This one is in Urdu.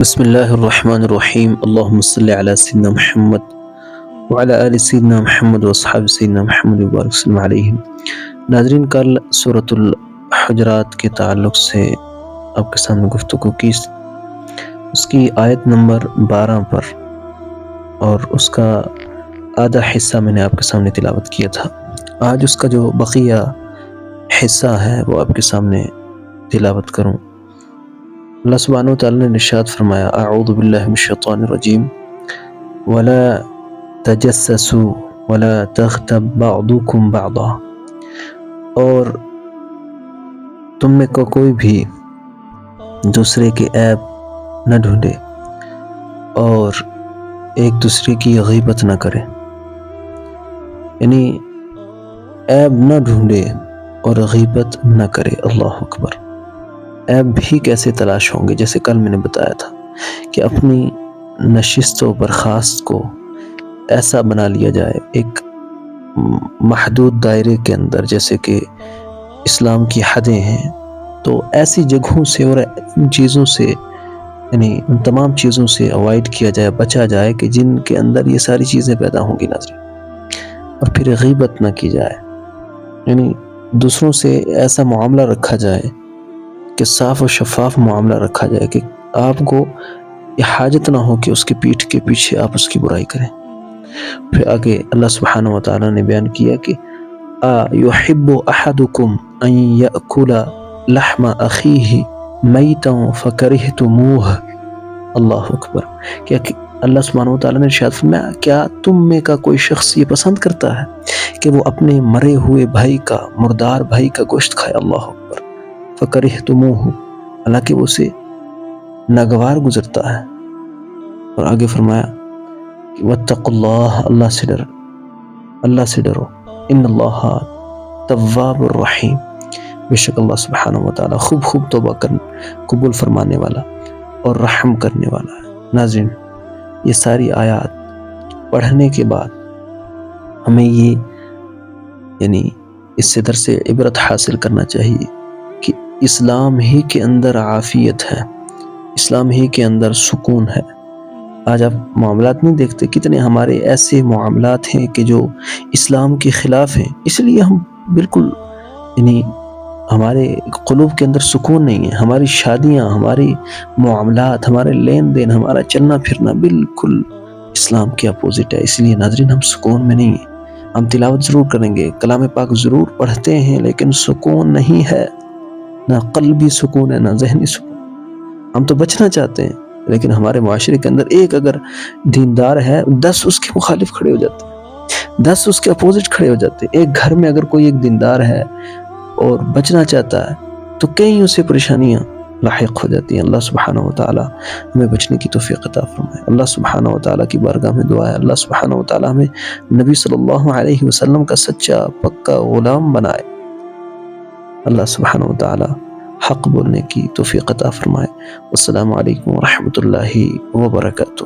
بسم اللہ الرحمن الرحیم، اللہم صلی علی سیدنا محمد وعلی آل سیدنا محمد واصحاب سیدنا محمد وبارک وسلم علیہم۔ ناظرین، کل سورۃ الحجرات کے تعلق سے آپ کے سامنے گفتگو کی، اس کی آیت نمبر 12 پر، اور اس کا آدھا حصہ میں نے آپ کے سامنے تلاوت کیا تھا۔ آج اس کا جو بقیہ حصہ ہے وہ آپ کے سامنے تلاوت کروں۔ اللہ سبحانہ وتعالی نے ارشاد فرمایا: اعوذ باللہ من الشیطان الرجیم ولا تجسسوا ولا تغتب بعضکم بعضا، اور تم میں کو کوئی بھی دوسرے کے عیب نہ ڈھونڈے اور ایک دوسرے کی غیبت نہ کرے، یعنی عیب نہ ڈھونڈے اور غیبت نہ کرے۔ اللہ اکبر! عیب بھی کیسے تلاش ہوں گے؟ جیسے کل میں نے بتایا تھا کہ اپنی نشست و برخاست کو ایسا بنا لیا جائے ایک محدود دائرے کے اندر، جیسے کہ اسلام کی حدیں ہیں، تو ایسی جگہوں سے اور ان چیزوں سے، یعنی ان تمام چیزوں سے اوائڈ کیا جائے، بچا جائے کہ جن کے اندر یہ ساری چیزیں پیدا ہوں گی ناظرین۔ اور پھر غیبت نہ کی جائے، یعنی دوسروں سے ایسا معاملہ رکھا جائے کہ صاف و شفاف معاملہ رکھا جائے کہ آپ کو یہ حاجت نہ ہو کہ اس کے پیٹھ کے پیچھے آپ اس کی برائی کریں۔ پھر آگے اللہ سبحانہ وتعالی نے بیان کیا کہ یحب احدکم ان یأکل لحم اخیہ میتا فکرہتموہ۔ اللہ اکبر! کہ اللہ سبحانہ وتعالی نے ارشاد فرمایا، کیا تم میں کا کوئی شخص یہ پسند کرتا ہے کہ وہ اپنے مرے ہوئے بھائی کا، مردار بھائی کا گوشت کھائے؟ اللہ اکبر! فکرہتموہ، حالانکہ وہ اسے ناگوار گزرتا ہے۔ اور آگے فرمایا کہ واتقوا اللہ، اللہ سے ڈرو، ان اللہ تواب الرحیم، بے شک اللہ سبحانہ وتعالی خوب توبہ قبول فرمانے والا اور رحم کرنے والا ہے۔ ناظرین، یہ ساری آیات پڑھنے کے بعد ہمیں یہ، یعنی اس سے درس عبرت حاصل کرنا چاہیے کہ اسلام ہی کے اندر عافیت ہے، اسلام ہی کے اندر سکون ہے۔ آج آپ معاملات نہیں دیکھتے، کتنے ہمارے ایسے معاملات ہیں کہ جو اسلام کے خلاف ہیں، اس لیے ہم بالکل، یعنی ہمارے قلوب کے اندر سکون نہیں ہے۔ ہماری شادیاں، ہماری معاملات، ہمارے لین دین، ہمارا چلنا پھرنا بالکل اسلام کے اپوزٹ ہے۔ اس لیے ناظرین، ہم سکون میں نہیں ہیں۔ ہم تلاوت ضرور کریں گے، کلام پاک ضرور پڑھتے ہیں، لیکن سکون نہیں ہے، نہ قلبی سکون ہے، نہ ذہنی سکون۔ ہم تو بچنا چاہتے ہیں، لیکن ہمارے معاشرے کے اندر ایک اگر دیندار ہے، 10 اس کے مخالف کھڑے ہو جاتے ہیں، 10 اس کے اپوزٹ کھڑے ہو جاتے ہیں۔ ایک گھر میں اگر کوئی ایک دیندار ہے اور بچنا چاہتا ہے تو کئی اسے پریشانیاں لاحق ہو جاتی ہیں۔ اللہ سبحانہ وتعالی ہمیں بچنے کی توفیق عطا فرمائے۔ اللہ سبحانہ وتعالی کی بارگاہ میں دعا ہے، اللہ سبحانہ وتعالی ہمیں نبی صلی اللہ علیہ وسلم کا سچا پکا غلام بنائے۔ اللہ سبحانہ وتعالی حق بولنے کی توفیق عطا فرمائے۔ السلام علیکم ورحمۃ اللہ وبرکاتہ۔